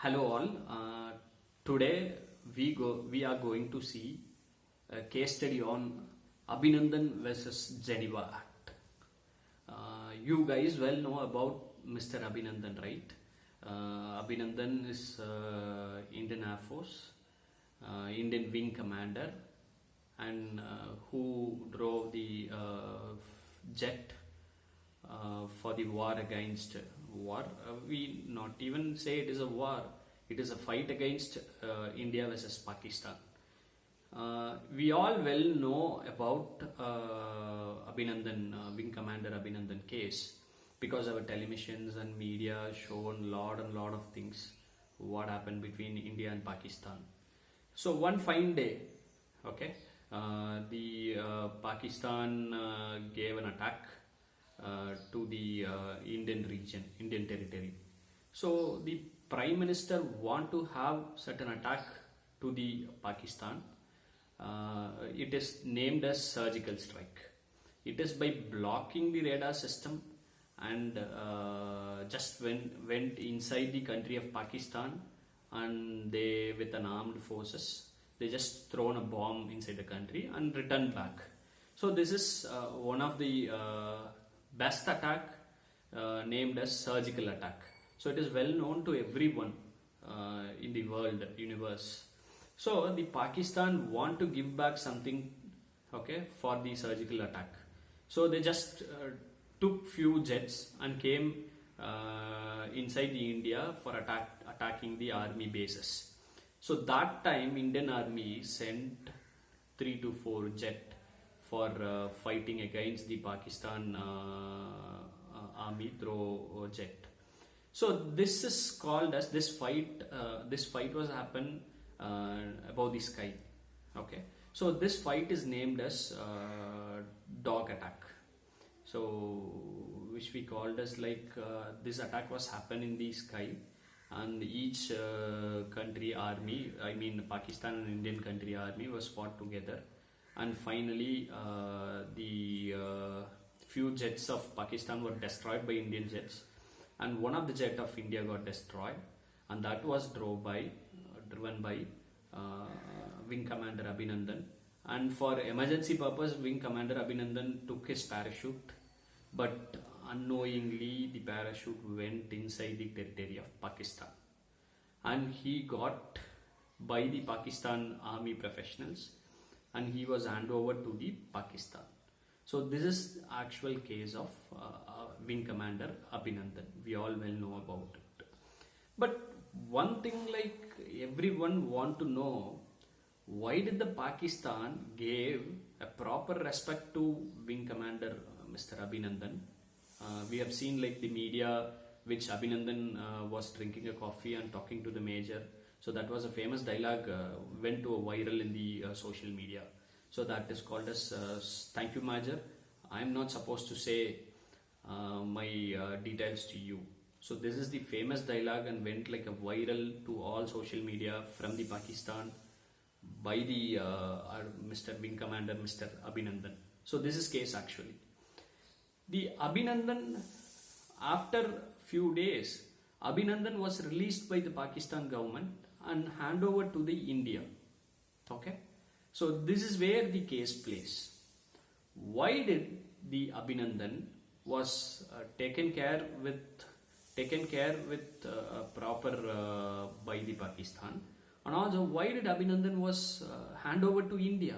Hello all. Today we are going to see a case study on Abinandhan versus Geneva Act. You guys well know about Mr. Abinandhan, right? Abinandhan is Indian Air Force, Indian Wing Commander, and who drove the jet for the war against war. We not even say it is a war, it is a fight against India versus Pakistan. We all well know about Abinandhan, Wing Commander Abinandhan case, because our televisions and media shown lot of things what happened between India and Pakistan. So one fine day, okay, the Pakistan gave an attack to the Indian region, Indian territory. So the Prime Minister want to have certain attack to the Pakistan. It is named as surgical strike. It is by blocking the radar system and just went inside the country of Pakistan, and they with an armed forces they just thrown a bomb inside the country and returned back. So this is one of the best attack named as surgical attack. So it is well known to everyone in the world universe. So the Pakistan want to give back something, okay, for the surgical attack. So they just took few jets and came inside the India for attacking the army bases. So that time Indian army sent 3 to 4 jet for fighting against the Pakistan army through jet. So this is called as this fight. This fight was happen above the sky. Okay. So this fight is named as dog attack. So which we called as like this attack was happen in the sky, and each country army, I mean Pakistan and Indian country army, was fought together. And finally the few jets of Pakistan were destroyed by Indian jets, and one of the jet of India got destroyed, and that was driven by Wing Commander Abinandhan. And for emergency purpose, Wing Commander Abinandhan took his parachute, but unknowingly the parachute went inside the territory of Pakistan, and he got by the Pakistan army professionals, and he was handed over to the Pakistan. So this is actual case of Wing Commander Abinandhan. We all well know about it. But one thing, like everyone want to know, why did the Pakistan gave a proper respect to Wing Commander Mr. Abinandhan? We have seen like the media which Abinandhan was drinking a coffee and talking to the major. So that was a famous dialogue, went to a viral in the social media. So that is called as thank you Major, I am not supposed to say my details to you. So this is the famous dialogue and went like a viral to all social media from the Pakistan by the Mr. Wing Commander Mr. Abinandhan. So this is case actually. The Abinandhan, after few days, Abinandhan was released by the Pakistan government and hand over to the India. Okay. So this is where the case plays. Why did the Abinandhan was taken care with proper by the Pakistan, and also why did Abinandhan was hand over to India?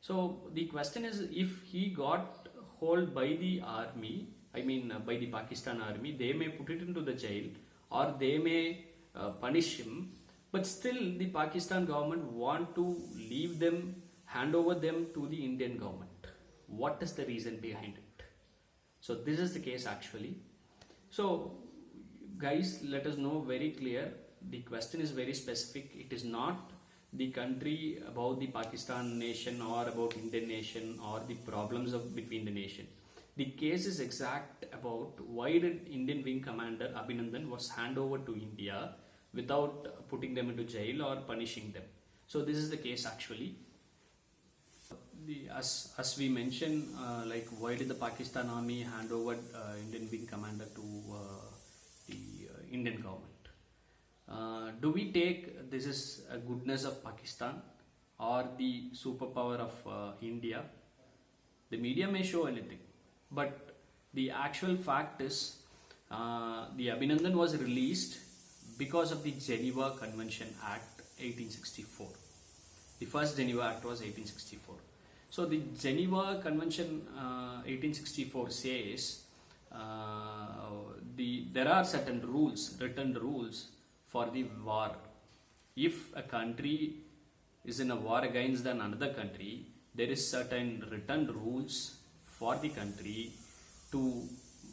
So the question is, if he got hold by the army, I mean by the Pakistan army, they may put it into the jail or they may punish him, but still the Pakistan government want to leave them, hand over them to the Indian government. What is the reason behind it? So this is the case actually. So guys, let us know very clear. The question is very specific. It is not the country about the Pakistan nation or about Indian nation or the problems of between the nation. The case is exact about why did Indian Wing Commander Abinandhan was hand over to India without putting them into jail or punishing them. So this is the case actually. As we mentioned, like why did the Pakistan army hand over Indian Wing Commander to the Indian government? do we take this is a goodness of Pakistan or the superpower of India? The media may show anything, but the actual fact is the Abinandan was released because of the Geneva Convention Act 1864. The first Geneva Act was 1864. So the Geneva Convention 1864 says there are certain rules, written rules for the war. If a country is in a war against another country, there is certain written rules for the country to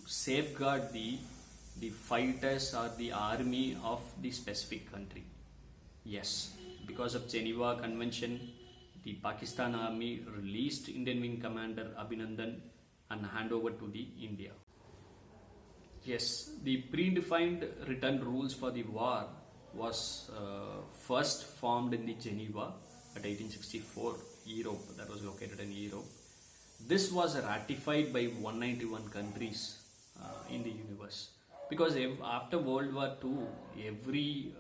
safeguard the fighters or the army of the specific country. Yes, because of Geneva Convention, the Pakistan army released Indian Wing Commander Abinandan and hand over to the India. Yes, the predefined written rules for the war was first formed in the Geneva at 1864, Europe, that was located in Europe. This was ratified by 191 countries in the universe, because after World War II, every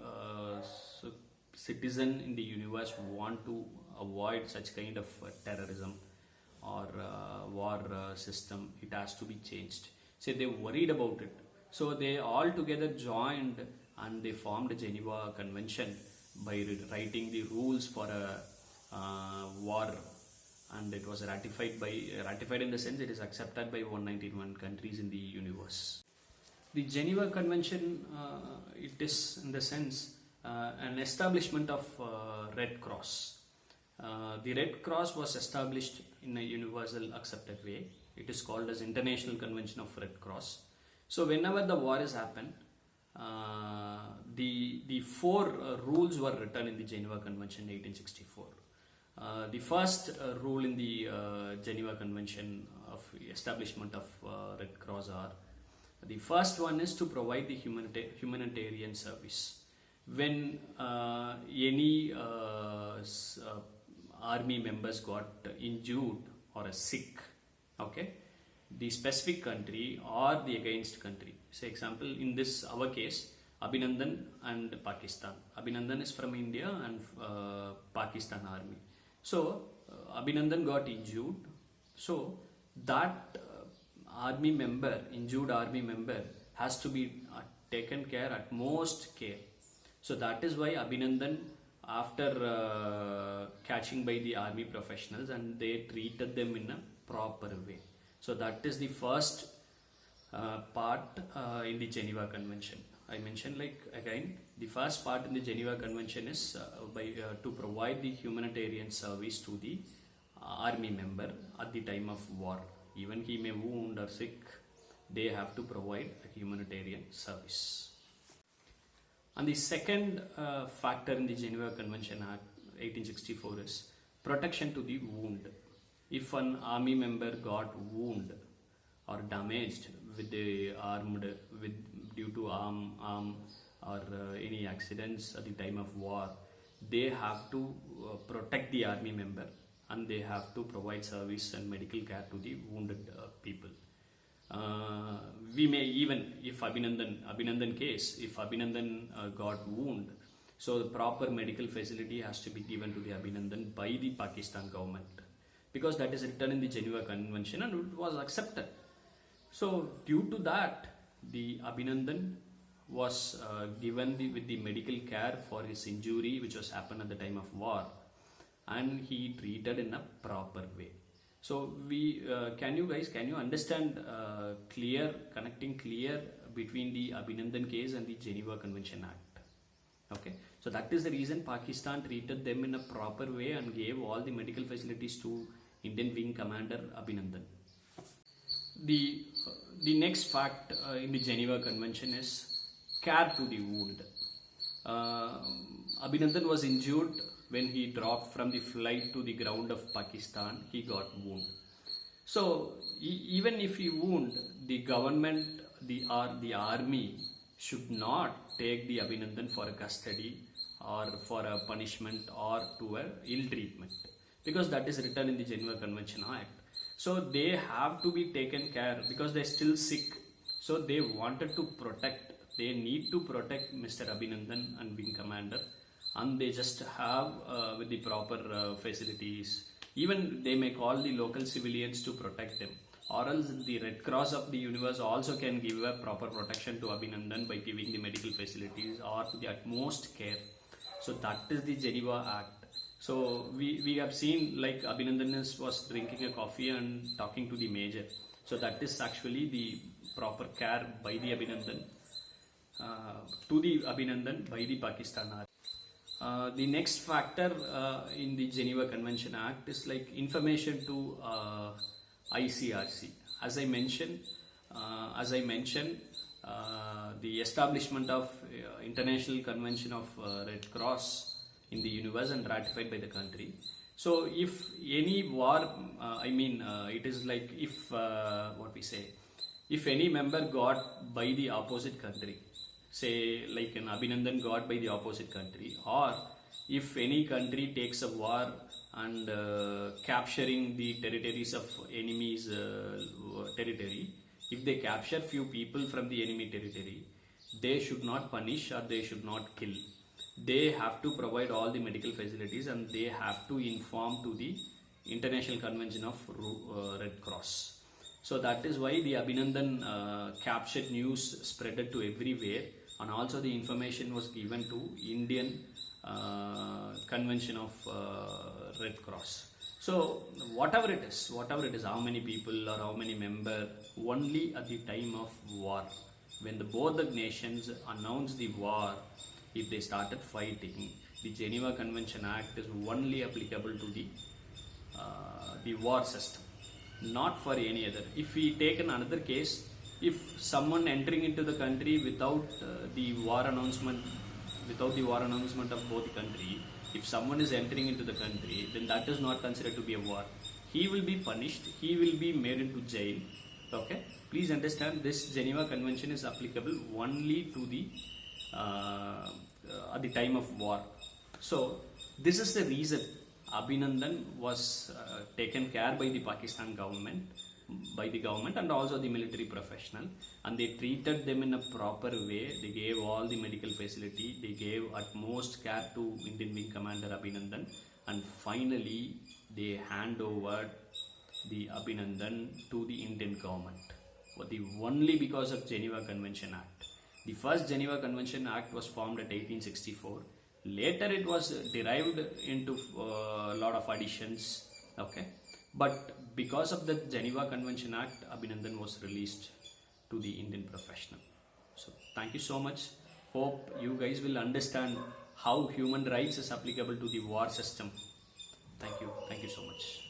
citizen in the universe want to avoid such kind of terrorism or war system. It has to be changed. So they worried about it. So they all together joined and they formed a Geneva Convention by writing the rules for a war, and it was ratified in the sense it is accepted by 191 countries in the universe. The Geneva Convention, it is in the sense an establishment of Red Cross. The Red Cross was established in a universal accepted way. It is called as International Convention of Red Cross. So whenever the war has happened, the four rules were written in the Geneva Convention 1864. The first rule in the Geneva Convention of establishment of Red Cross are, the first one is to provide the humanitarian service. When any army members got injured or sick, okay, the specific country or the against country. Say example, in this our case, Abinandan and Pakistan. Abinandan is from India and Pakistan army. So Abinandan got injured. So that injured army member has to be taken care, at most care. So that is why Abinandan, after catching by the army professionals, and they treated them in a proper way. So that is the first part in the Geneva Convention. I mentioned, like, again, the first part in the Geneva Convention is to provide the humanitarian service to the army member at the time of war. Even he may wound or sick, they have to provide a humanitarian service. And the second factor in the Geneva Convention Act 1864 is protection to the wound. If an army member got wound or damaged with the due to arm or any accidents at the time of war, they have to protect the army member, and they have to provide service and medical care to the wounded people. We may even, if Abinandan case, if Abinandan got wound, so the proper medical facility has to be given to the Abinandan by the Pakistan government, because that is written in the Geneva Convention and it was accepted. So due to that, the Abinandan was given with the medical care for his injury which was happened at the time of war, and he treated in a proper way. So can you understand connecting clear between the Abinandan case and the Geneva Convention Act? Okay, so that is the reason Pakistan treated them in a proper way and gave all the medical facilities to Indian Wing Commander Abinandan. The next fact in the Geneva Convention is care to the wound. Abinandan was injured when he dropped from the flight to the ground of Pakistan. He got wound. So even if he wound, the government, the army should not take the Abinandan for a custody or for a punishment or to a ill treatment, because that is written in the Geneva Convention Act. So they have to be taken care because they're still sick. So they wanted to protect They need to protect Mr. Abinandhan and Wing Commander, and they just have with the proper facilities. Even they may call the local civilians to protect them, or else the Red Cross of the universe also can give a proper protection to Abinandhan by giving the medical facilities or the utmost care. So that is the Geneva Act. So we have seen like Abinandhan was drinking a coffee and talking to the major. So that is actually the proper care by the Abinandhan to the Abinandhan by the Pakistan Army. The next factor in the Geneva Convention Act is like information to ICRC. As I mentioned, the establishment of International Convention of Red Cross in the universe and ratified by the country. So if any war, it is like if if any member got by the opposite country, say like an Abinandhan got by the opposite country, or if any country takes a war and capturing the territories of enemy's territory, if they capture few people from the enemy territory, they should not punish or they should not kill. They have to provide all the medical facilities and they have to inform to the International Convention of Red Cross. So that is why the Abinandhan captured news spreaded to everywhere, and also the information was given to Indian Convention of Red Cross. So whatever it is, how many people or how many members, only at the time of war, when both the nations announced the war, if they started fighting, the Geneva Convention Act is only applicable to the war system, not for any other. If we take another case, if someone entering into the country without the war announcement of both the country, if someone is entering into the country, then that is not considered to be a war. He will be punished, he will be made into jail. Okay, please understand, this Geneva Convention is applicable only to the at the time of war. So this is the reason Abinandhan was taken care by the Pakistan government, and also the military professional, and they treated them in a proper way. They gave all the medical facility, they gave utmost care to Indian Wing Commander Abinandhan, and finally they hand over the Abinandhan to the Indian government, only because of Geneva Convention Act. The first Geneva Convention Act was formed at 1864. Later it was derived into a lot of additions. Okay, but because of the Geneva Convention Act, Abinandhan was released to the Indian professional. So thank you so much. Hope you guys will understand how human rights is applicable to the war system. Thank you so much.